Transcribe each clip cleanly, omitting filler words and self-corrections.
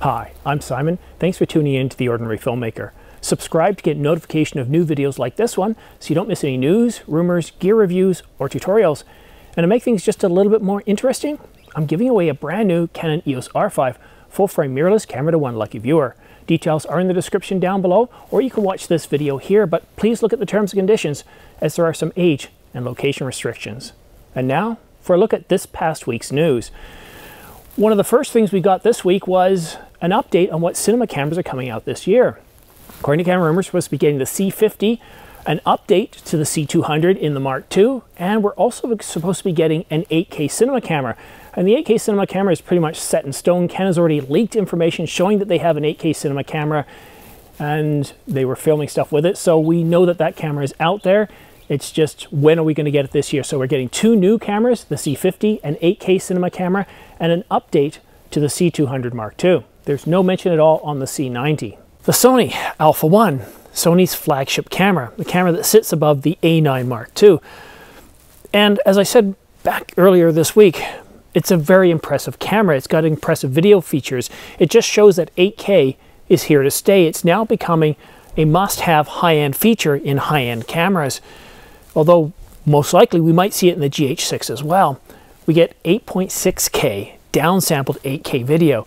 Hi, I'm Simon. Thanks for tuning in to The Ordinary Filmmaker. Subscribe to get notification of new videos like this one so you don't miss any news, rumors, gear reviews, or tutorials. And to make things just a little bit more interesting, I'm giving away a brand new Canon EOS R5 full-frame mirrorless camera to one lucky viewer. Details are in the description down below, or you can watch this video here, but please look at the terms and conditions as there are some age and location restrictions. And now for a look at this past week's news. One of the first things we got this week was an update on what cinema cameras are coming out this year. According to Camera Rumors, we're supposed to be getting the C50, an update to the C200 in the Mark II, and we're also supposed to be getting an 8K cinema camera. And the 8K cinema camera is pretty much set in stone. Canon's already leaked information showing that they have an 8K cinema camera, and they were filming stuff with it, so we know that that camera is out there. It's just, when are we going to get it this year? So we're getting two new cameras, the C50, an 8K cinema camera, and an update to the C200 Mark II. There's no mention at all on the C90. The Sony Alpha One, Sony's flagship camera, the camera that sits above the A9 Mark II. And as I said back earlier this week, it's a very impressive camera. It's got impressive video features. It just shows that 8K is here to stay. It's now becoming a must-have high-end feature in high-end cameras. Although most likely we might see it in the GH6 as well. We get 8.6K downsampled 8K video,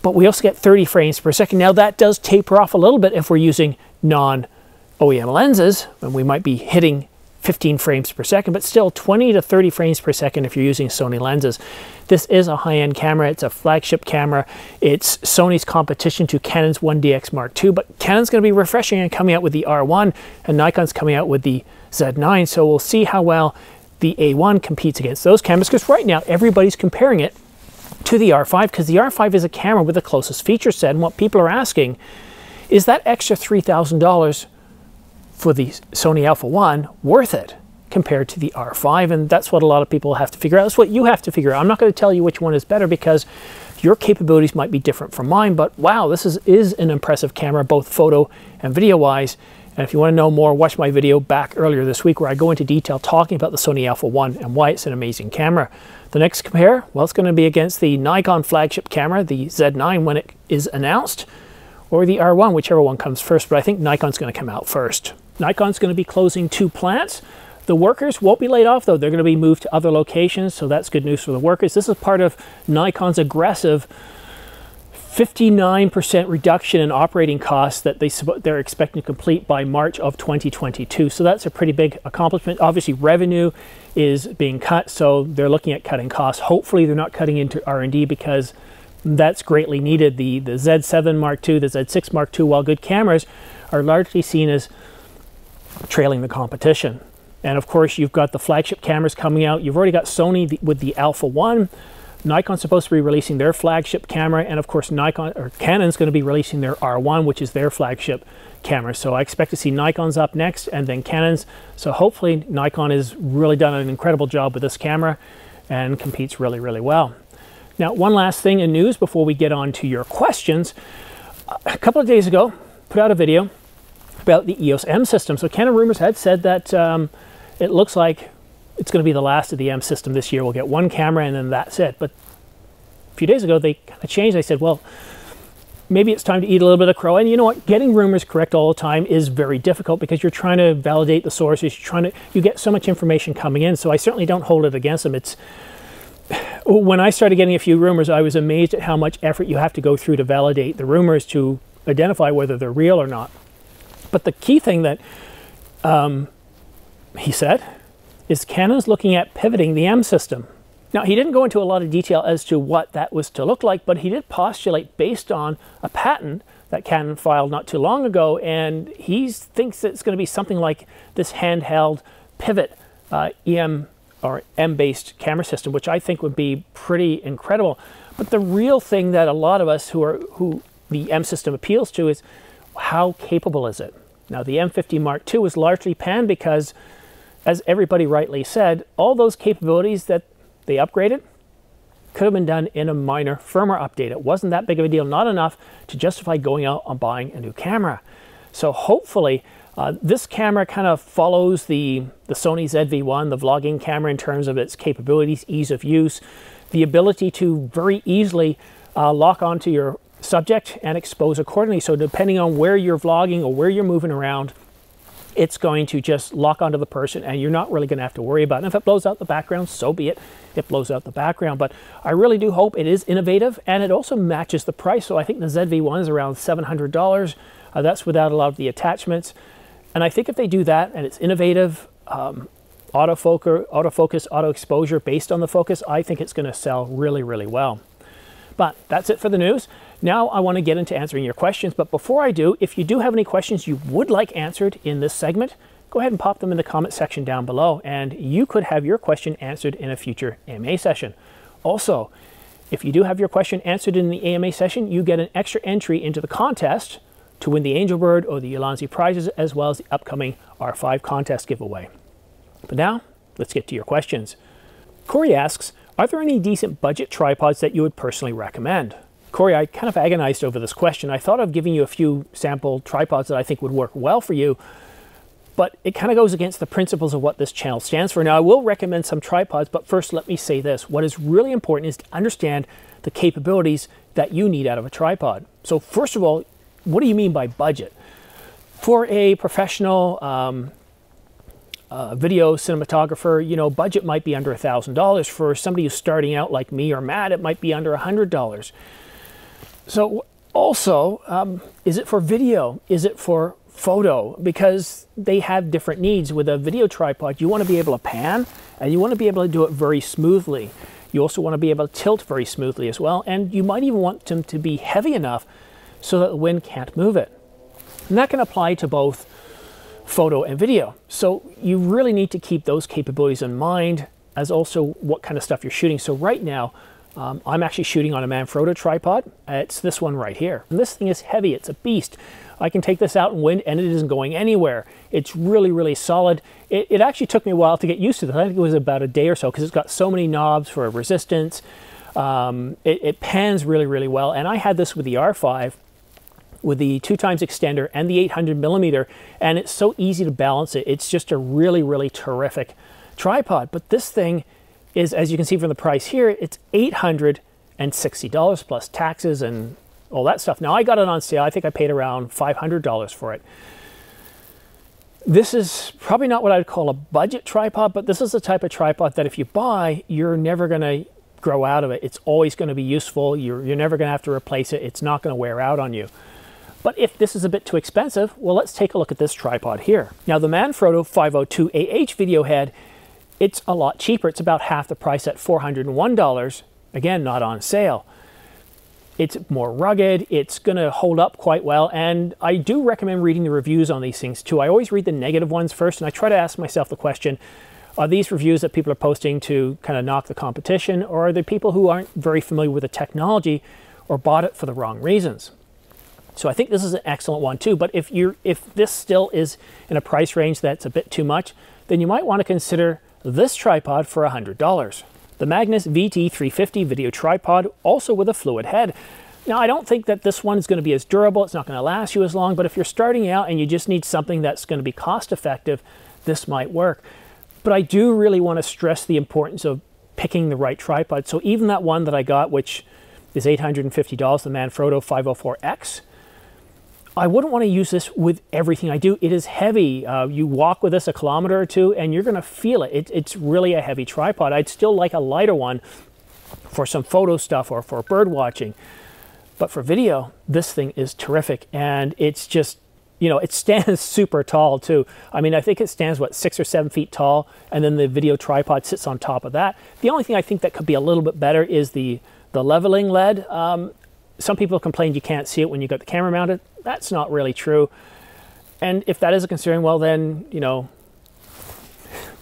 but we also get 30 frames per second. Now that does taper off a little bit if we're using non-OEM lenses, and we might be hitting 15 frames per second, but still 20 to 30 frames per second if you're using Sony lenses. This is a high-end camera. It's a flagship camera. It's Sony's competition to Canon's 1DX Mark II, but Canon's going to be refreshing and coming out with the R1, and Nikon's coming out with the Z9, so we'll see how well the A1 competes against those cameras, because right now everybody's comparing it to the R5, because the R5 is a camera with the closest feature set, and what people are asking is that extra $3,000 for the Sony Alpha One worth it compared to the R5? And that's what a lot of people have to figure out. That's what you have to figure out. I'm not going to tell you which one is better because your capabilities might be different from mine, but wow, this is an impressive camera, both photo and video wise. And if you want to know more, watch my video back earlier this week where I go into detail talking about the Sony Alpha One and why it's an amazing camera. The next compare, well, it's going to be against the Nikon flagship camera, the Z9, when it is announced, or the R1, whichever one comes first, but I think Nikon's going to come out first. Nikon's going to be closing 2 plants. The workers won't be laid off, though. They're going to be moved to other locations, so that's good news for the workers. This is part of Nikon's aggressive 59% reduction in operating costs that they're expecting to complete by March of 2022. So that's a pretty big accomplishment. Obviously, revenue is being cut, so they're looking at cutting costs. Hopefully, they're not cutting into R&D because that's greatly needed. The Z7 Mark II, the Z6 Mark II, while good cameras, are largely seen as trailing the competition. And of course, you've got the flagship cameras coming out. You've already got Sony with the Alpha One. Nikon's supposed to be releasing their flagship camera, and of course Canon's going to be releasing their R1, which is their flagship camera. So I expect to see Nikon's up next and then Canon's. So hopefully Nikon has really done an incredible job with this camera and competes really, really well. Now, one last thing in news before we get on to your questions. A couple of days ago, put out a video about the EOS M system. So Canon Rumors had said that it looks like it's going to be the last of the M system this year. We'll get one camera and then that's it. But a few days ago, they kind of changed. They said, well, maybe it's time to eat a little bit of crow. And you know what? Getting rumors correct all the time is very difficult because you're trying to validate the sources. You get so much information coming in. So I certainly don't hold it against them. When I started getting a few rumors, I was amazed at how much effort you have to go through to validate the rumors to identify whether they're real or not. But the key thing that he said is Canon's looking at pivoting the M system. Now, he didn't go into a lot of detail as to what that was to look like, but he did postulate based on a patent that Canon filed not too long ago, and he thinks that it's going to be something like this handheld pivot EM or M-based camera system, which I think would be pretty incredible. But the real thing that a lot of us who the M system appeals to is how capable is it? Now, the M50 Mark II was largely panned because, as everybody rightly said, all those capabilities that they upgraded could have been done in a minor firmware update. It wasn't that big of a deal, not enough to justify going out and buying a new camera. So hopefully this camera kind of follows the Sony ZV-1, the vlogging camera, in terms of its capabilities, ease of use, the ability to very easily lock onto your subject and expose accordingly. So depending on where you're vlogging or where you're moving around, it's going to just lock onto the person and you're not really going to have to worry about it. And if it blows out the background, so be it. It blows out the background. But I really do hope it is innovative, and it also matches the price. So I think the ZV-1 is around $700. That's without a lot of the attachments. And I think if they do that and it's innovative, autofocus, auto exposure based on the focus, I think it's going to sell really, really well. But that's it for the news. Now I want to get into answering your questions. But before I do, if you do have any questions you would like answered in this segment, go ahead and pop them in the comment section down below, and you could have your question answered in a future AMA session. Also, if you do have your question answered in the AMA session, you get an extra entry into the contest to win the Angelbird or the Ulanzi prizes, as well as the upcoming R5 contest giveaway. But now, let's get to your questions. Corey asks, are there any decent budget tripods that you would personally recommend? Corey, I kind of agonized over this question. I thought of giving you a few sample tripods that I think would work well for you, but it kind of goes against the principles of what this channel stands for. Now, I will recommend some tripods, but first let me say this. What is really important is to understand the capabilities that you need out of a tripod. So first of all, what do you mean by budget? For a professional video cinematographer, you know, budget might be under $1,000. For somebody who's starting out like me or Matt, it might be under $100. So also, is it for video? Is it for photo? Because they have different needs. With a video tripod, you want to be able to pan, and you want to be able to do it very smoothly. You also want to be able to tilt very smoothly as well, and you might even want them to be heavy enough so that the wind can't move it. And that can apply to both photo and video. So you really need to keep those capabilities in mind, as also what kind of stuff you're shooting. So right now, I'm actually shooting on a Manfrotto tripod. It's this one right here. And this thing is heavy, it's a beast. I can take this out in wind and it isn't going anywhere. It's really, really solid. It actually took me a while to get used to this. I think it was about a day or so, because it's got so many knobs for resistance. It pans really, really well. And I had this with the R5, with the 2x extender and the 800mm, and it's so easy to balance it. It's just a really, really terrific tripod. But this thing is, as you can see from the price here, it's $860 plus taxes and all that stuff. Now I got it on sale. I think I paid around $500 for it. This is probably not what I'd call a budget tripod, but this is the type of tripod that if you buy, you're never going to grow out of it. It's always going to be useful. You're never going to have to replace it. It's not going to wear out on you. But if this is a bit too expensive, well, let's take a look at this tripod here. Now, the Manfrotto 502AH video head, it's a lot cheaper. It's about half the price at $401. Again, not on sale. It's more rugged. It's going to hold up quite well. And I do recommend reading the reviews on these things too. I always read the negative ones first, and I try to ask myself the question, are these reviews that people are posting to kind of knock the competition, or are they people who aren't very familiar with the technology or bought it for the wrong reasons? So I think this is an excellent one too. But if this still is in a price range that's a bit too much, then you might want to consider this tripod for $100. The Magnus VT350 video tripod, also with a fluid head. Now, I don't think that this one is going to be as durable. It's not going to last you as long, but if you're starting out and you just need something that's going to be cost effective, this might work. But I do really want to stress the importance of picking the right tripod. So even that one that I got, which is $850, the Manfrotto 504X, I wouldn't want to use this with everything I do. It is heavy. You walk with this a kilometer or two and you're going to feel it. It's really a heavy tripod. I'd still like a lighter one for some photo stuff or for bird watching. But for video, this thing is terrific. And it's just, you know, it stands super tall too. I mean, I think it stands, what, 6 or 7 feet tall, and then the video tripod sits on top of that. The only thing I think that could be a little bit better is the leveling lead. Some people complain you can't see it when you got the camera mounted. That's not really true. And if that is a concern, well then, you know,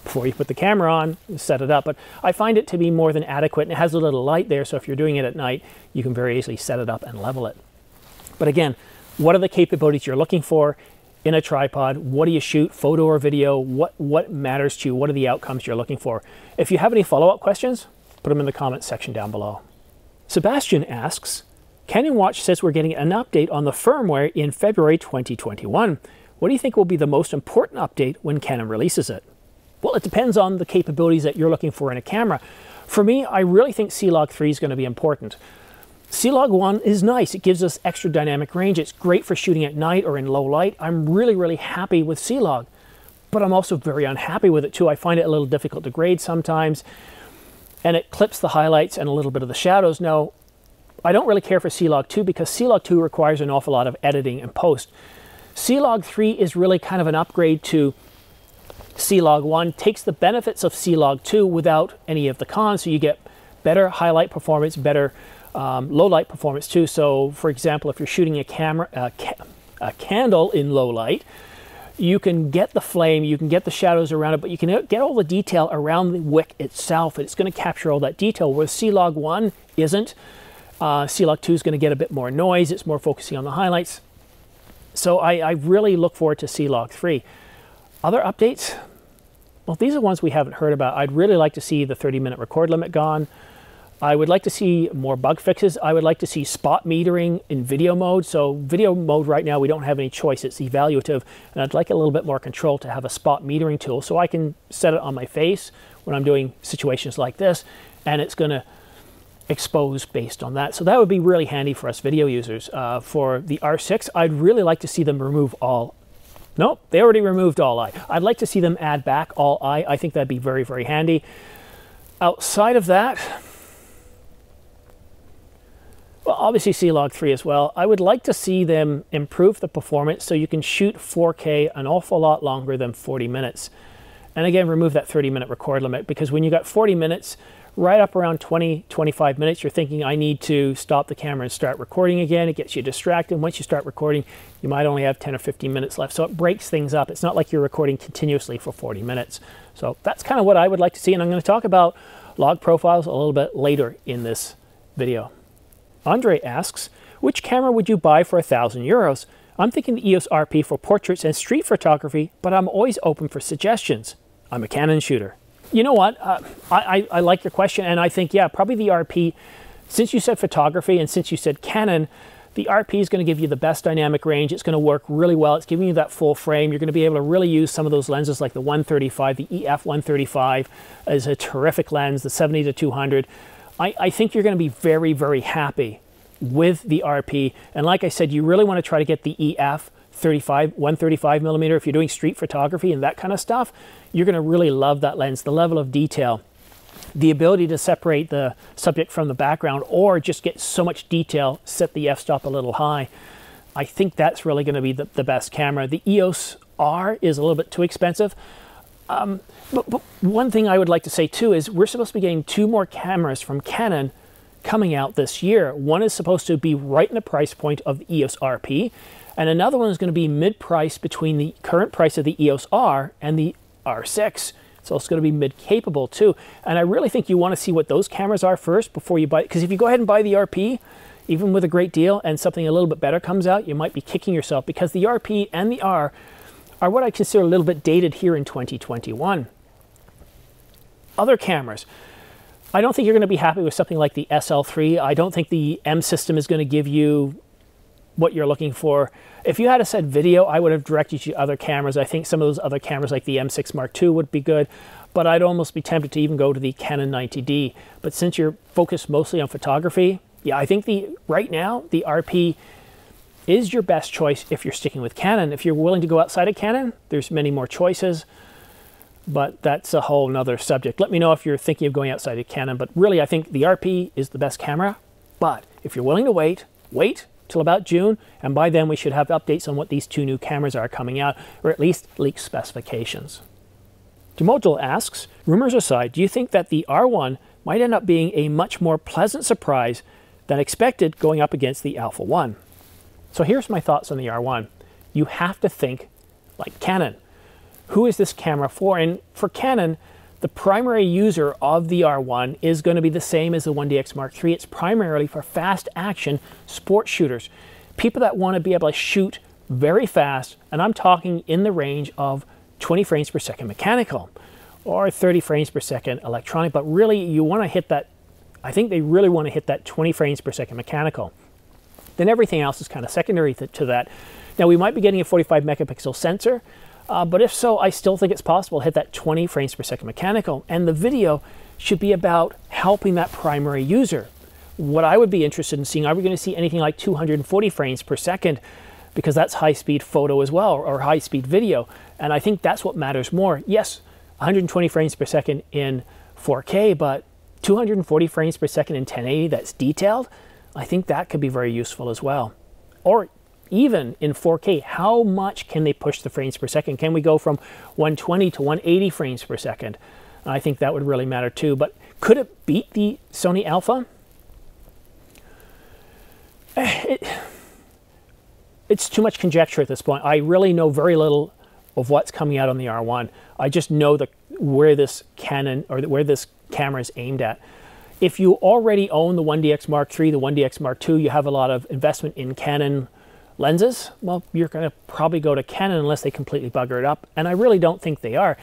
before you put the camera on, set it up. But I find it to be more than adequate, and it has a little light there, so if you're doing it at night, you can very easily set it up and level it. But again, what are the capabilities you're looking for in a tripod? What do you shoot, photo or video? What matters to you? What are the outcomes you're looking for? If you have any follow-up questions, put them in the comments section down below. Sebastian asks, Canon Watch says we're getting an update on the firmware in February 2021. What do you think will be the most important update when Canon releases it? Well, it depends on the capabilities that you're looking for in a camera. For me, I really think C-Log 3 is going to be important. C-Log 1 is nice. It gives us extra dynamic range. It's great for shooting at night or in low light. I'm really, really happy with C-Log, but I'm also very unhappy with it too. I find it a little difficult to grade sometimes, and it clips the highlights and a little bit of the shadows. Now, I don't really care for C-Log 2 because C-Log 2 requires an awful lot of editing and post. C-Log 3 is really kind of an upgrade to C-Log 1, takes the benefits of C-Log 2 without any of the cons, so you get better highlight performance, better low light performance too. So for example, if you're shooting a candle in low light, you can get the flame, you can get the shadows around it, but you can get all the detail around the wick itself. It's going to capture all that detail, whereas C-Log 1 isn't. C-Log 2 is going to get a bit more noise. It's more focusing on the highlights. So I really look forward to C-Log 3. Other updates? Well, these are ones we haven't heard about. I'd really like to see the 30-minute record limit gone. I would like to see more bug fixes. I would like to see spot metering in video mode. So video mode right now, we don't have any choice. It's evaluative. And I'd like a little bit more control to have a spot metering tool so I can set it on my face when I'm doing situations like this, and it's going to expose based on that. So that would be really handy for us video users. For the R6, I'd really like to see them remove all. Nope, they already removed all eye. I'd like to see them add back all eye. I think that'd be very, very handy. Outside of that, well, obviously C-Log 3 as well. I would like to see them improve the performance so you can shoot 4K an awful lot longer than 40 minutes. And again, remove that 30-minute record limit, because when you got 40 minutes, right up around 20, 25 minutes, you're thinking, I need to stop the camera and start recording again. It gets you distracted. Once you start recording, you might only have 10 or 15 minutes left. So it breaks things up. It's not like you're recording continuously for 40 minutes. So that's kind of what I would like to see. And I'm going to talk about log profiles a little bit later in this video. Andre asks, which camera would you buy for €1,000? I'm thinking the EOS RP for portraits and street photography, but I'm always open for suggestions. I'm a Canon shooter. You know what? I like your question, and I think, yeah, probably the RP. Since you said photography and since you said Canon, the RP is going to give you the best dynamic range. It's going to work really well. It's giving you that full frame. You're going to be able to really use some of those lenses like the 135, the EF 135 is a terrific lens, the 70-200. I think you're going to be very, very happy with the RP. And like I said, you really want to try to get the EF 135 millimeter. If you're doing street photography and that kind of stuff, you're going to really love that lens. The level of detail, the ability to separate the subject from the background, or just get so much detail, set the f-stop a little high. I think that's really going to be the best camera. The EOS R is a little bit too expensive. But one thing I would like to say too is we're supposed to be getting 2 more cameras from Canon coming out this year. One is supposed to be right in the price point of the EOS RP, and another one is going to be mid-price between the current price of the EOS R and the R6. So it's going to be mid-capable too. And I really think you want to see what those cameras are first before you buy, because if you go ahead and buy the RP, even with a great deal and something a little bit better comes out, you might be kicking yourself, because the RP and the R are what I consider a little bit dated here in 2021. Other cameras. I don't think you're going to be happy with something like the SL3. I don't think the M system is going to give you what you're looking for. If you had said video, I would have directed you to other cameras. I think some of those other cameras like the M6 Mark II would be good, but I'd almost be tempted to even go to the Canon 90D. But since you're focused mostly on photography, yeah, I think right now the RP is your best choice if you're sticking with Canon. If you're willing to go outside of Canon, there's many more choices, but that's a whole nother subject. Let me know if you're thinking of going outside of Canon, but really I think the RP is the best camera. But if you're willing to wait till about June, and by then we should have updates on what these 2 new cameras are coming out, or at least leaked specifications. Demodul asks, rumors aside, do you think that the R1 might end up being a much more pleasant surprise than expected going up against the Alpha One? So here's my thoughts on the R1. You have to think like Canon. Who is this camera for? And for Canon, the primary user of the R1 is going to be the same as the 1DX Mark III. It's primarily for fast action sports shooters. People that want to be able to shoot very fast, and I'm talking in the range of 20 frames per second mechanical or 30 frames per second electronic, but really you want to hit that, I think they really want to hit that 20 frames per second mechanical. Then everything else is kind of secondary to that. Now we might be getting a 45 megapixel sensor, but if so, I still think it's possible to hit that 20 frames per second mechanical. And the video should be about helping that primary user. What I would be interested in seeing, are we going to see anything like 240 frames per second? Because that's high-speed photo as well, or high-speed video. And I think that's what matters more. Yes, 120 frames per second in 4K, but 240 frames per second in 1080 that's detailed, I think that could be very useful as well. Or even in 4K, how much can they push the frames per second? Can we go from 120 to 180 frames per second? I think that would really matter too. But could it beat the Sony Alpha? It's too much conjecture at this point. I really know very little of what's coming out on the R1. I just know where this Canon, or where this camera is aimed at. If you already own the 1DX Mark III, the 1DX Mark II, you have a lot of investment in Canon lenses, well, you're going to probably go to Canon unless they completely bugger it up, and I really don't think they are.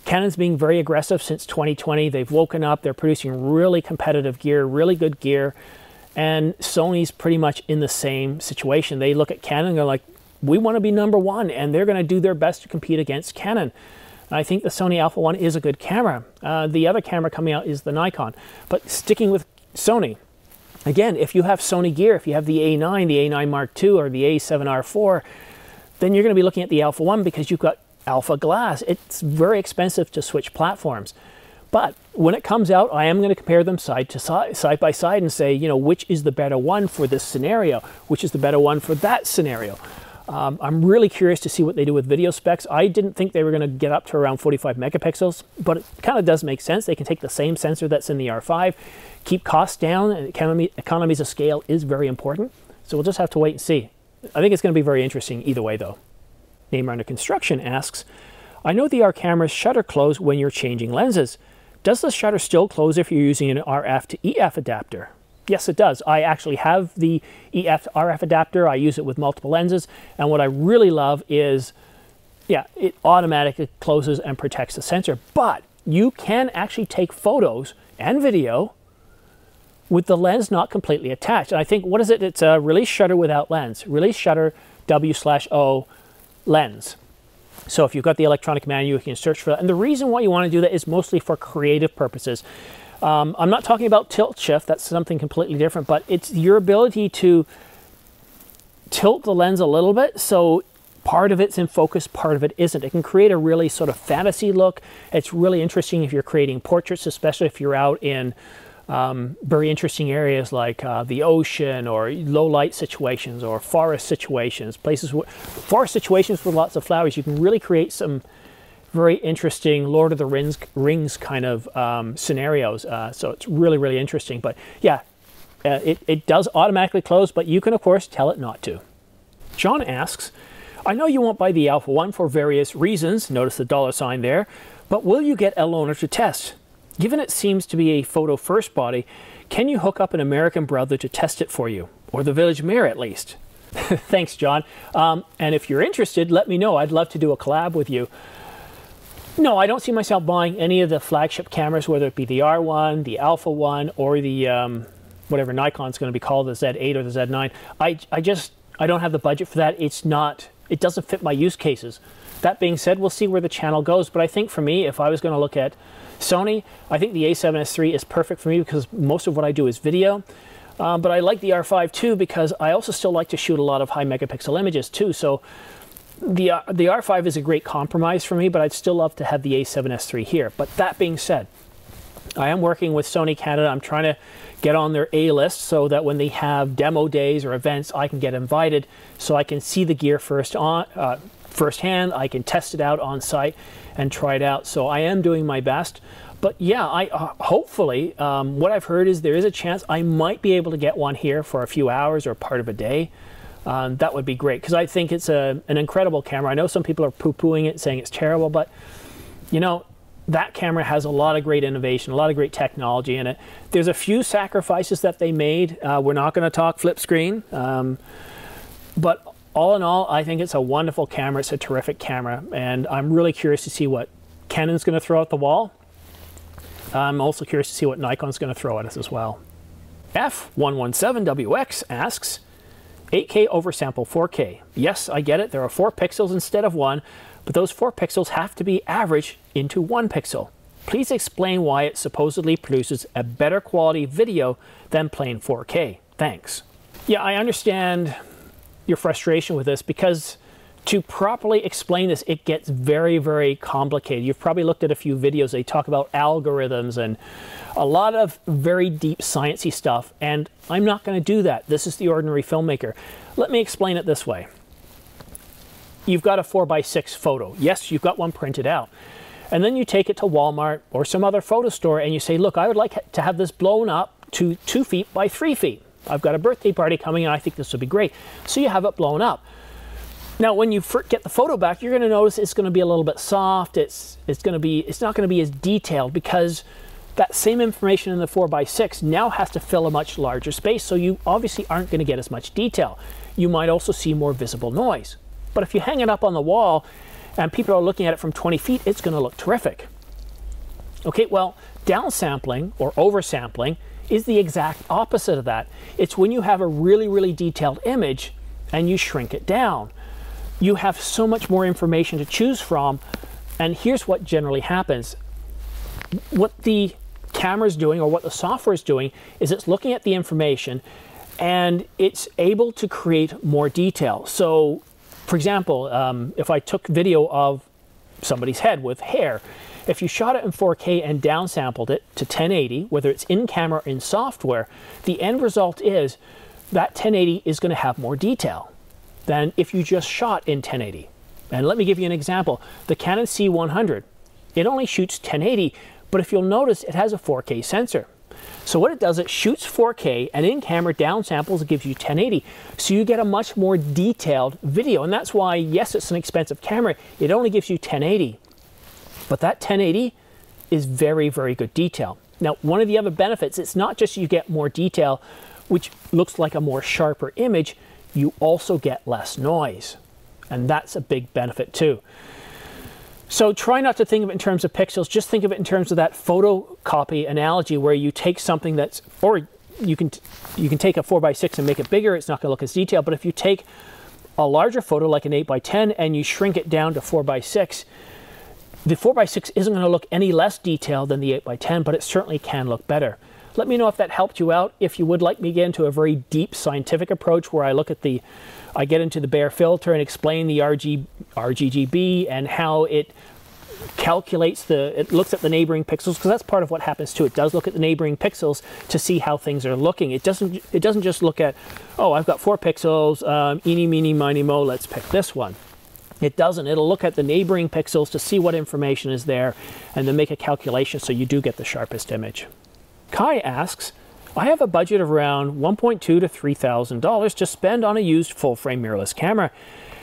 Canon's being very aggressive since 2020. They've woken up. They're producing really competitive gear, really good gear, and Sony's pretty much in the same situation. They look at Canon and they're like, we want to be #1, and they're going to do their best to compete against Canon. And I think the Sony Alpha One is a good camera. The other camera coming out is the Nikon. But sticking with Sony, again, if you have Sony gear, if you have the A9, the A9 Mark II, or the A7R4, then you're going to be looking at the Alpha One because you've got Alpha glass. It's very expensive to switch platforms. But when it comes out, I am going to compare them side by side and say, you know, which is the better one for this scenario? Which is the better one for that scenario? I'm really curious to see what they do with video specs. I didn't think they were going to get up to around 45 megapixels, but it kind of does make sense. They can take the same sensor that's in the R5, keep costs down, and economies of scale is very important. So we'll just have to wait and see. I think it's going to be very interesting either way, though. Namer Under Construction asks, I know the R cameras shutter close when you're changing lenses. Does the shutter still close if you're using an RF to EF adapter? Yes, it does. I actually have the EF to RF adapter. I use it with multiple lenses. And what I really love is, yeah, it automatically closes and protects the sensor. But you can actually take photos and video with the lens not completely attached. And I think, what is it? It's a release shutter without lens. Release shutter W/O lens. So if you've got the electronic manual, you can search for that. And the reason why you want to do that is mostly for creative purposes. I'm not talking about tilt shift, that's something completely different, but it's your ability to tilt the lens a little bit so part of it's in focus, part of it isn't. It can create a really sort of fantasy look. It's really interesting if you're creating portraits, especially if you're out in very interesting areas like the ocean, or low light situations, or forest situations, forest situations with lots of flowers. You can really create some very interesting Lord of the Rings kind of scenarios. So it's really, really interesting. But yeah, it does automatically close, but you can, of course, tell it not to. John asks, I know you won't buy the Alpha One for various reasons, notice the $sign there, but will you get a loaner to test? Given it seems to be a photo-first body, can you hook up an American brother to test it for you? Or the Village Mirror, at least. Thanks, John. And if you're interested, let me know. I'd love to do a collab with you. No, I don't see myself buying any of the flagship cameras, whether it be the R1, the Alpha One, or the whatever Nikon's going to be called, the Z8 or the Z9. I don't have the budget for that. It doesn't fit my use cases. That being said, we'll see where the channel goes. But I think for me, if I was going to look at Sony, I think the A7S III is perfect for me because most of what I do is video. But I like the R5 too because I also still like to shoot a lot of high megapixel images too. So the R5 is a great compromise for me, but I'd still love to have the A7S III here. But that being said, I am working with Sony Canada. I'm trying to get on their A list so that when they have demo days or events, I can get invited so I can see the gear firsthand. I can test it out on site and try it out. So I am doing my best. But yeah, hopefully, what I've heard is there is a chance I might be able to get one here for a few hours or part of a day. That would be great because I think it's an incredible camera. I know some people are poo-pooing it, saying it's terrible, but you know, that camera has a lot of great innovation, a lot of great technology in it. There's a few sacrifices that they made. We're not going to talk flip screen, but all in all, I think it's a wonderful camera. It's a terrific camera, and I'm really curious to see what Canon's going to throw at the wall. I'm also curious to see what Nikon's going to throw at us as well. F117WX asks, 8K oversample 4K. Yes, I get it. There are 4 pixels instead of 1, but those 4 pixels have to be averaged into 1 pixel. Please explain why it supposedly produces a better quality video than plain 4K. Thanks. Yeah, I understand your frustration with this because to properly explain this, it gets very, very complicated. You've probably looked at a few videos. They talk about algorithms and a lot of very deep sciencey stuff, and I'm not going to do that. This is the ordinary filmmaker. Let me explain it this way. You've got a 4x6 photo. Yes, you've got one printed out. And then you take it to Walmart or some other photo store and you say, look, I would like to have this blown up to 2 feet by 3 feet. I've got a birthday party coming and I think this would be great. So you have it blown up. Now, when you get the photo back, you're going to notice it's going to be a little bit soft. It's not going to be as detailed because that same information in the 4x6 now has to fill a much larger space. So you obviously aren't going to get as much detail. You might also see more visible noise. But if you hang it up on the wall and people are looking at it from 20 feet, it's going to look terrific. Okay, well, downsampling or oversampling is the exact opposite of that. It's when you have a really, really detailed image and you shrink it down. You have so much more information to choose from, and here's what generally happens. What the camera's doing, or what the software is doing, is it's looking at the information and it's able to create more detail. So, for example, if I took video of somebody's head with hair, if you shot it in 4K and downsampled it to 1080, whether it's in camera or in software, the end result is that 1080 is going to have more detail than if you just shot in 1080. And let me give you an example. The Canon C100, it only shoots 1080, but if you'll notice, it has a 4K sensor. So what it does, it shoots 4K and in camera downsamples, it gives you 1080. So you get a much more detailed video. And that's why, yes, it's an expensive camera. It only gives you 1080. But that 1080 is very, very good detail. Now, one of the other benefits, it's not just you get more detail, which looks like a more sharper image, you also get less noise. And that's a big benefit too. So try not to think of it in terms of pixels, just think of it in terms of that photocopy analogy where you take something that's, or you can take a 4x6 and make it bigger, it's not going to look as detailed, but if you take a larger photo like an 8x10 and you shrink it down to 4x6, the 4x6 isn't going to look any less detailed than the 8x10, but it certainly can look better. Let me know if that helped you out. If you would like me to get into a very deep scientific approach where I get into the Bayer filter and explain the RGB and how it calculates it looks at the neighboring pixels, because that's part of what happens too. It does look at the neighboring pixels to see how things are looking. It doesn't just look at, oh, I've got 4 pixels, eeny, meeny, miny, mo, let's pick this one. It doesn't. It'll look at the neighboring pixels to see what information is there and then make a calculation so you do get the sharpest image. Kai asks, I have a budget of around $1,200 to $3,000 to spend on a used full-frame mirrorless camera.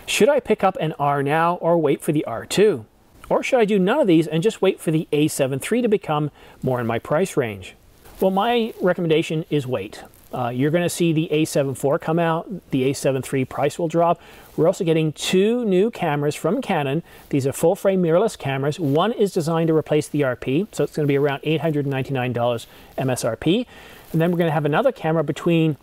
Should I pick up an R now or wait for the R2? Or should I do none of these and just wait for the A7 III to become more in my price range? Well, my recommendation is wait. You're going to see the A7 IV come out, the A7 III price will drop. We're also getting 2 new cameras from Canon. These are full-frame mirrorless cameras. One is designed to replace the RP, so it's going to be around $899 MSRP. And then we're going to have another camera between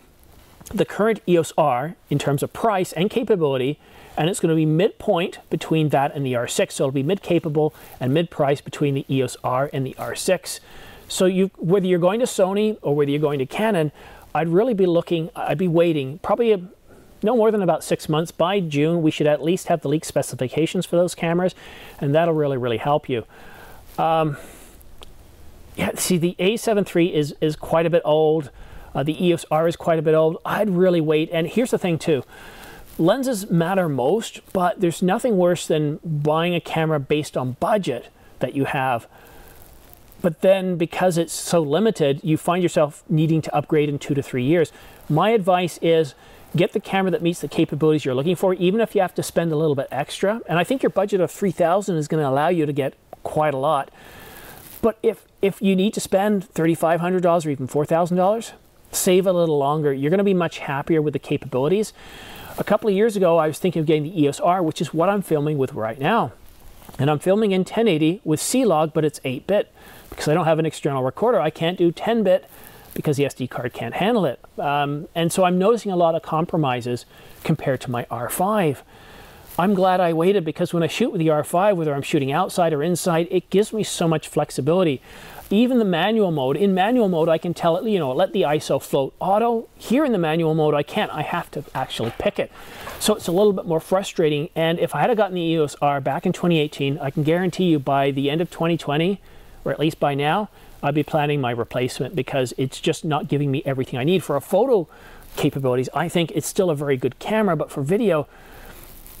the current EOS R in terms of price and capability, and it's going to be midpoint between that and the R6. So it'll be mid-capable and mid-price between the EOS R and the R6. So whether you're going to Sony or whether you're going to Canon, I'd be waiting probably no more than about 6 months. By June, we should at least have the leaked specifications for those cameras, and that'll really, really help you. Yeah, see, the A7 III is quite a bit old. The EOS R is quite a bit old. I'd really wait. And here's the thing too. Lenses matter most, but there's nothing worse than buying a camera based on budget that you have. But then because it's so limited, you find yourself needing to upgrade in 2 to 3 years. My advice is get the camera that meets the capabilities you're looking for, even if you have to spend a little bit extra. And I think your budget of $3,000 is going to allow you to get quite a lot. But if you need to spend $3,500 or even $4,000, save a little longer. You're going to be much happier with the capabilities. A couple of years ago, I was thinking of getting the EOS R, which is what I'm filming with right now. And I'm filming in 1080 with C-Log, but it's 8-bit. Because I don't have an external recorder, I can't do 10-bit because the SD card can't handle it. And so I'm noticing a lot of compromises compared to my R5. I'm glad I waited, because when I shoot with the R5, whether I'm shooting outside or inside, it gives me so much flexibility. Even the manual mode, in manual mode I can tell it, you know, let the ISO float auto. Here in the manual mode I can't, I have to actually pick it. So it's a little bit more frustrating, and if I had gotten the EOS R back in 2018, I can guarantee you by the end of 2020, or at least by now, I'd be planning my replacement, because it's just not giving me everything I need. For a photo capabilities, I think it's still a very good camera, but for video,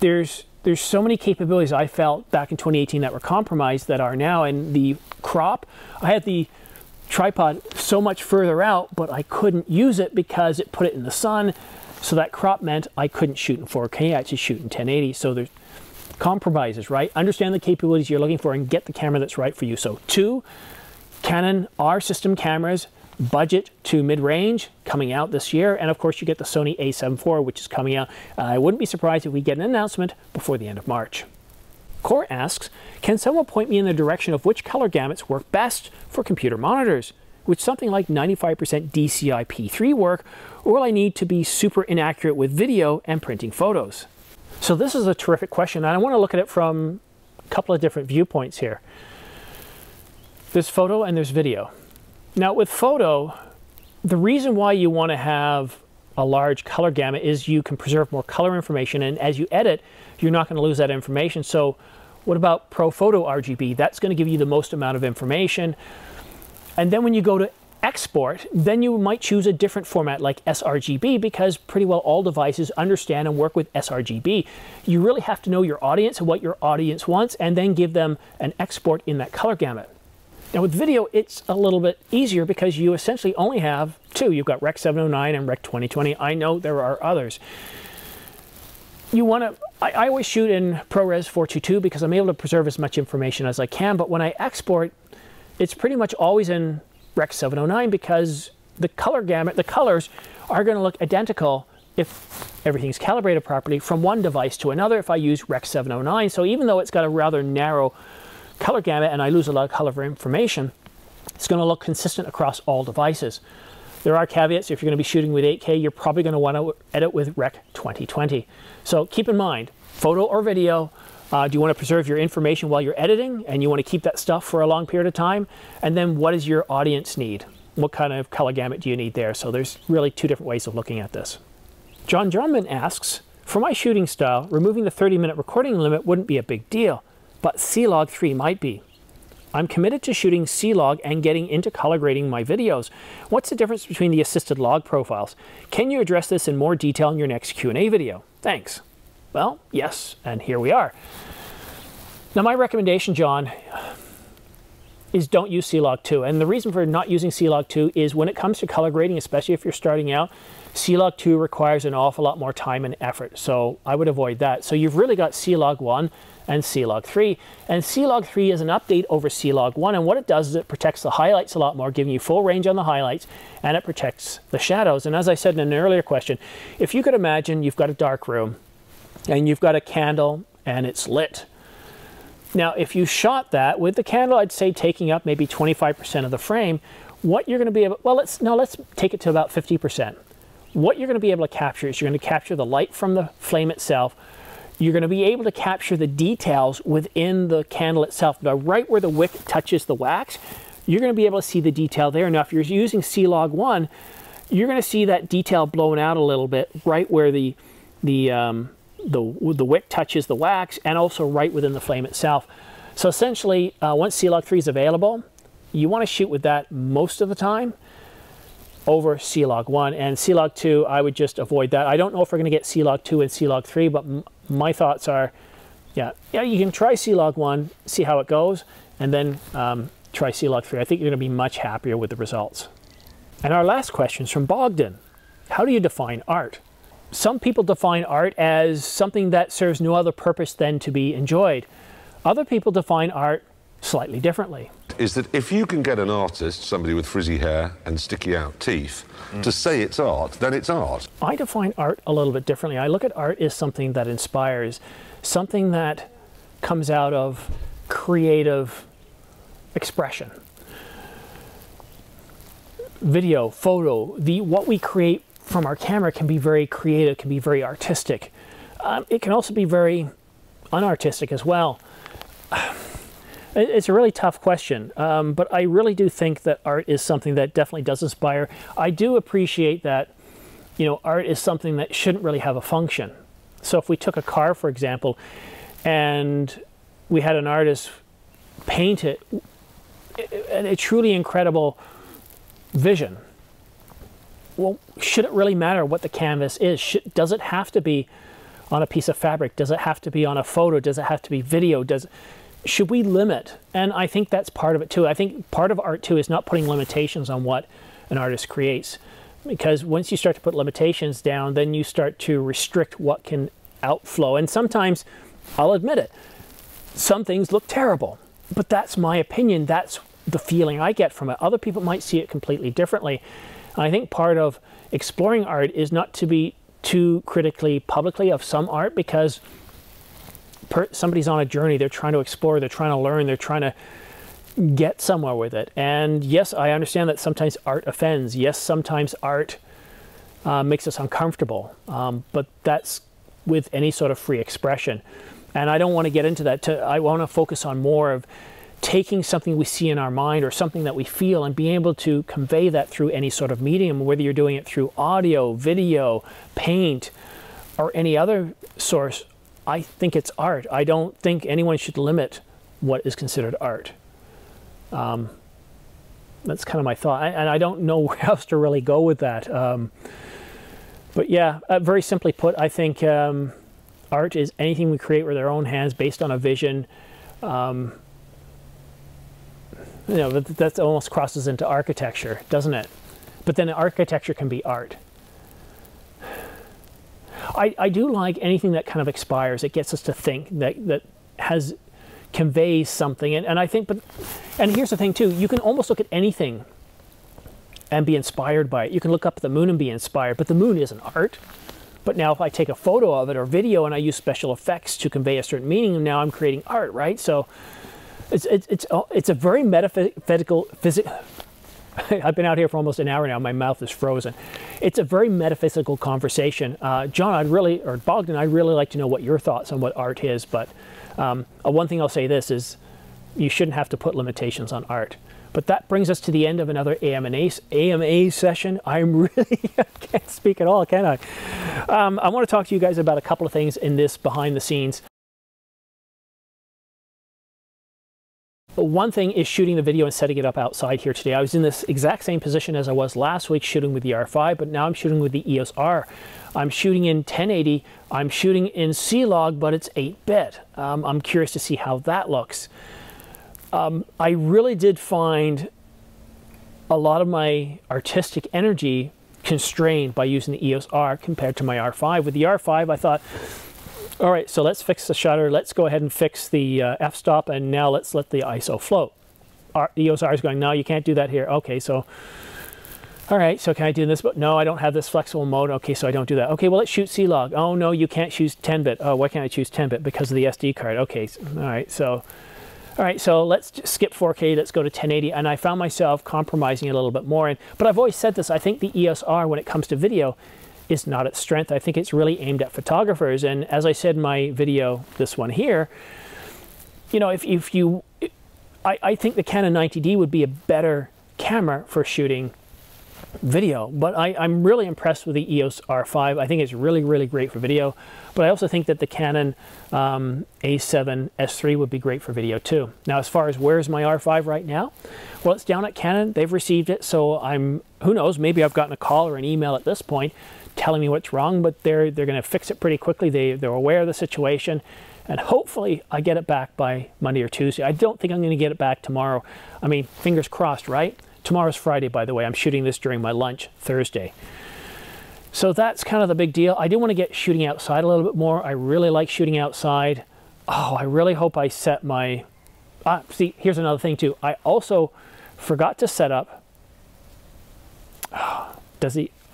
there's so many capabilities I felt back in 2018 that were compromised that are now. And the crop, I had the tripod so much further out, but I couldn't use it because it put it in the sun. So that crop meant I couldn't shoot in 4K, I actually shoot in 1080. So there's compromises, right? Understand the capabilities you're looking for and get the camera that's right for you. So 2 Canon R system cameras, budget to mid-range, coming out this year, and of course you get the Sony a7 IV, which is coming out. I wouldn't be surprised if we get an announcement before the end of March. Core asks, can someone point me in the direction of which color gamuts work best for computer monitors? Would something like 95% DCI P3 work, or will I need to be super inaccurate with video and printing photos? So this is a terrific question, and I want to look at it from a couple of different viewpoints here. There's photo and there's video. Now with photo, the reason why you want to have a large color gamut is you can preserve more color information, and as you edit, you're not going to lose that information. So what about Pro Photo RGB? That's going to give you the most amount of information. And then when you go to export, then you might choose a different format like sRGB, because pretty well all devices understand and work with sRGB. You really have to know your audience and what your audience wants, and then give them an export in that color gamut. Now with video, it's a little bit easier because you essentially only have 2. You've got Rec 709 and Rec 2020. I know there are others. You want to, I always shoot in ProRes 422 because I'm able to preserve as much information as I can, but when I export, it's pretty much always in Rec 709 because the color gamut, the colors are going to look identical if everything's calibrated properly from one device to another if I use Rec 709. So even though it's got a rather narrow color gamut and I lose a lot of color information, it's going to look consistent across all devices. There are caveats. If you're going to be shooting with 8K, you're probably going to want to edit with Rec 2020. So keep in mind, photo or video, do you want to preserve your information while you're editing and you want to keep that stuff for a long period of time? And then what does your audience need? What kind of color gamut do you need there? So there's really 2 different ways of looking at this. John Drummond asks, for my shooting style, removing the 30-minute recording limit wouldn't be a big deal, but C-Log 3 might be. I'm committed to shooting C-Log and getting into color grading my videos. What's the difference between the assisted log profiles? Can you address this in more detail in your next Q&A video? Thanks. Well, yes, and here we are. Now my recommendation, John, is don't use C-Log 2. And the reason for not using C-Log 2 is when it comes to color grading, especially if you're starting out, C-Log 2 requires an awful lot more time and effort. So I would avoid that. So you've really got C-Log 1 and C-Log 3. And C-Log 3 is an update over C-Log 1. And what it does is it protects the highlights a lot more, giving you full range on the highlights, and it protects the shadows. And as I said in an earlier question, if you could imagine you've got a dark room and you've got a candle and it's lit. Now, if you shot that with the candle, I'd say taking up maybe 25% of the frame, what you're going to be able, well, let's take it to about 50%. What you're going to be able to capture is you're going to capture the light from the flame itself. You're going to be able to capture the details within the candle itself. Now, right where the wick touches the wax, you're going to be able to see the detail there. Now, if you're using C-Log 1, you're going to see that detail blown out a little bit right where the wick touches the wax, and also right within the flame itself. So essentially, once C-Log 3 is available, you want to shoot with that most of the time over C-Log 1. And C-Log 2, I would just avoid that. I don't know if we're going to get C-Log 2 and C-Log 3, but my thoughts are, yeah, you can try C-Log 1, see how it goes, and then try C-Log 3. I think you're going to be much happier with the results. And our last question is from Bogdan. How do you define art? Some people define art as something that serves no other purpose than to be enjoyed. Other people define art slightly differently. Is that if you can get an artist, somebody with frizzy hair and sticky out teeth, to say it's art, then it's art. I define art a little bit differently. I look at art as something that inspires, something that comes out of creative expression. Video, photo, what we create from our camera can be very creative, can be very artistic. It can also be very unartistic as well? It's a really tough question, but I really do think that art is something that definitely does inspire. I do appreciate that, you know, art is something that shouldn't really have a function. So if we took a car, for example, and we had an artist paint it, a truly incredible vision, well, should it really matter what the canvas is? Does it have to be on a piece of fabric? Does it have to be on a photo? Does it have to be video? Should we limit? And I think that's part of it too. I think part of art too is not putting limitations on what an artist creates. Because once you start to put limitations down, then you start to restrict what can outflow. And sometimes, I'll admit it, some things look terrible. But that's my opinion. That's the feeling I get from it. Other people might see it completely differently. And I think part of exploring art is not to be too critically publicly of some art, because somebody's on a journey. They're trying to explore. They're trying to learn. They're trying to get somewhere with it. And yes, I understand that sometimes art offends. Yes, sometimes art makes us uncomfortable. But that's with any sort of free expression. And I don't want to get into that. I want to focus on more of taking something we see in our mind or something that we feel and being able to convey that through any sort of medium, whether you're doing it through audio, video, paint, or any other source. I think it's art. I don't think anyone should limit what is considered art. That's kind of my thought. And I don't know where else to really go with that. But yeah, very simply put, I think art is anything we create with our own hands based on a vision. You know, that almost crosses into architecture, doesn't it? But then architecture can be art. I do like anything that kind of inspires. It gets us to think, that conveys something. And I think, and here's the thing too, you can almost look at anything and be inspired by it. You can look up at the moon and be inspired, but the moon isn't art. But now if I take a photo of it or video and I use special effects to convey a certain meaning, now I'm creating art, right? So it's a very metaphysical, I've been out here for almost an hour now. My mouth is frozen. It's a very metaphysical conversation. John, Bogdan, I'd really like to know what your thoughts on what art is. But one thing I'll say this is, you shouldn't have to put limitations on art. But that brings us to the end of another AMA session. I'm really, I can't speak at all, can I? I want to talk to you guys about a couple of things in this behind the scenes. One thing is shooting the video and setting it up outside here today. I was in this exact same position as I was last week shooting with the R5, but now I'm shooting with the EOS R. I'm shooting in 1080. I'm shooting in C-Log, but it's 8-bit. I'm curious to see how that looks. I really did find a lot of my artistic energy constrained by using the EOS R compared to my R5. With the R5, I thought, all right, so let's fix the shutter. Let's go ahead and fix the f-stop, and now let's let the ISO float. The EOS R is going, no, you can't do that here. Okay, so, all right, so can I do this? But no, I don't have this flexible mode. Okay, so I don't do that. Okay, well, let's shoot C-Log. Oh, no, you can't choose 10-bit. Oh, why can't I choose 10-bit? Because of the SD card. Okay, all right, so let's just skip 4K. Let's go to 1080. And I found myself compromising a little bit more. But I've always said this. I think the EOS R, when it comes to video, is not its strength. I think it's really aimed at photographers. And as I said in my video, this one here, you know, I think the Canon 90D would be a better camera for shooting video. But I'm really impressed with the EOS R5. I think it's really, really great for video. But I also think that the Canon A7 S3 would be great for video too. Now, as far as where's my R5 right now? Well, it's down at Canon. They've received it. So who knows, maybe I've gotten a call or an email at this point telling me what's wrong, but they're going to fix it pretty quickly. They're aware of the situation, and hopefully I get it back by Monday or Tuesday. I don't think I'm going to get it back tomorrow. I mean, fingers crossed, right? Tomorrow's Friday, by the way. I'm shooting this during my lunch Thursday. So that's kind of the big deal. I do want to get shooting outside a little bit more. I really like shooting outside. Oh, I really hope I set my... see, here's another thing too. I also forgot to set up...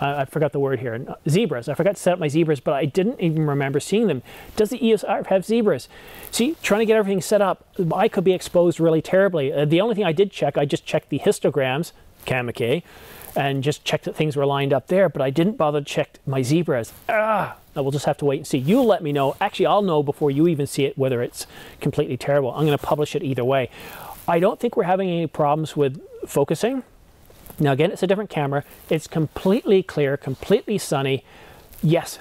I forgot the word here. Zebras. I forgot to set up my zebras, but I didn't even remember seeing them. Does the EOS R have zebras? See, trying to get everything set up, I could be exposed really terribly. The only thing I did check, I just checked the histograms. Kamike and just check that things were lined up there, but I didn't bother to check my zebras. We'll just have to wait and see. You let me know. Actually, I'll know before you even see it whether it's completely terrible. I'm going to publish it either way. I don't think we're having any problems with focusing. Now again, it's a different camera. It's completely clear, completely sunny. Yes,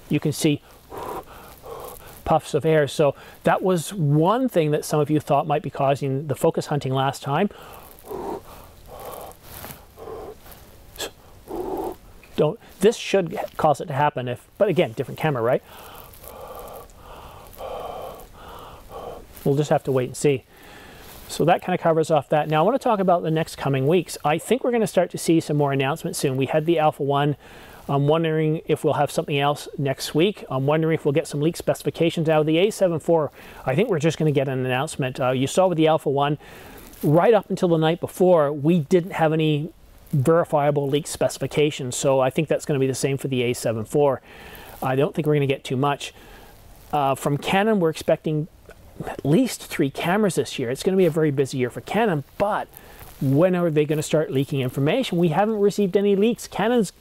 you can see puffs of air. So that was one thing that some of you thought might be causing the focus hunting last time. This should cause it to happen, but again, different camera, right? We'll just have to wait and see. So that kind of covers off that. Now I want to talk about the next coming weeks. I think we're going to start to see some more announcements soon. We had the Alpha One. I'm wondering if we'll have something else next week. I'm wondering if we'll get some leaked specifications out of the A7 IV. I think we're just going to get an announcement. You saw with the Alpha One, right up until the night before, we didn't have any verifiable leaked specifications. So I think that's going to be the same for the A7 IV. I don't think we're going to get too much. From Canon, we're expecting at least 3 cameras this year. It's going to be a very busy year for Canon, but when are they going to start leaking information? We haven't received any leaks. Canon's,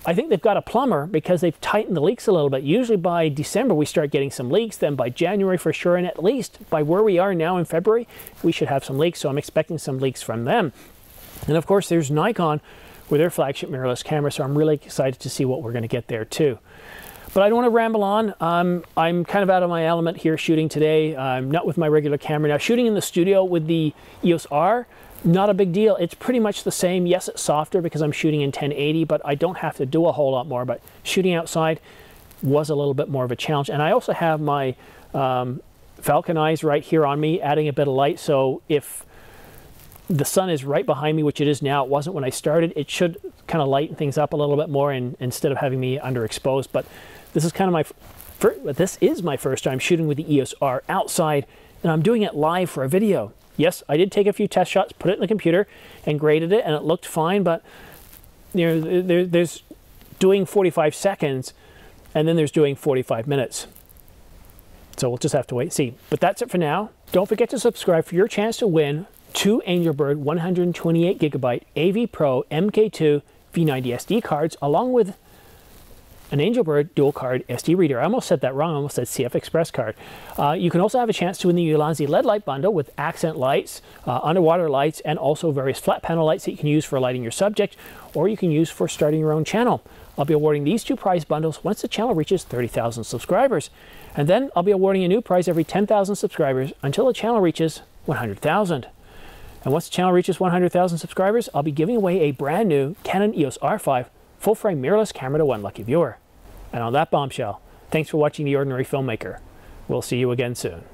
I think they've got a plumber because they've tightened the leaks a little bit. Usually by December we start getting some leaks, then by January for sure, and at least by where we are now in February, we should have some leaks, so I'm expecting some leaks from them. And of course there's Nikon with their flagship mirrorless camera, so I'm really excited to see what we're going to get there too. But I don't want to ramble on. I'm kind of out of my element here shooting today. I'm not with my regular camera. Now shooting in the studio with the EOS R, not a big deal. It's pretty much the same. Yes, it's softer because I'm shooting in 1080, but I don't have to do a whole lot more. But shooting outside was a little bit more of a challenge. And I also have my Falcon eyes right here on me, adding a bit of light. So if the sun is right behind me, which it is now, it wasn't when I started, it should kind of lighten things up a little bit more instead of having me underexposed. But this is kind of my first time shooting with the EOS R outside, and I'm doing it live for a video. Yes, I did take a few test shots, put it in the computer and graded it, and it looked fine, but you know, there's doing 45 seconds and then there's doing 45 minutes. So we'll just have to wait and see. But that's it for now. Don't forget to subscribe for your chance to win 2 Angelbird 128GB AV Pro MK2 V90 SD cards, along with an Angelbird dual card SD reader. I almost said that wrong. I almost said CF Express card. You can also have a chance to win the Ulanzi LED light bundle with accent lights, underwater lights, and also various flat panel lights that you can use for lighting your subject, or you can use for starting your own channel. I'll be awarding these 2 prize bundles once the channel reaches 30,000 subscribers. And then I'll be awarding a new prize every 10,000 subscribers until the channel reaches 100,000. And once the channel reaches 100,000 subscribers, I'll be giving away a brand new Canon EOS R5 full-frame mirrorless camera to one lucky viewer. And on that bombshell, thanks for watching The Ordinary Filmmaker. We'll see you again soon.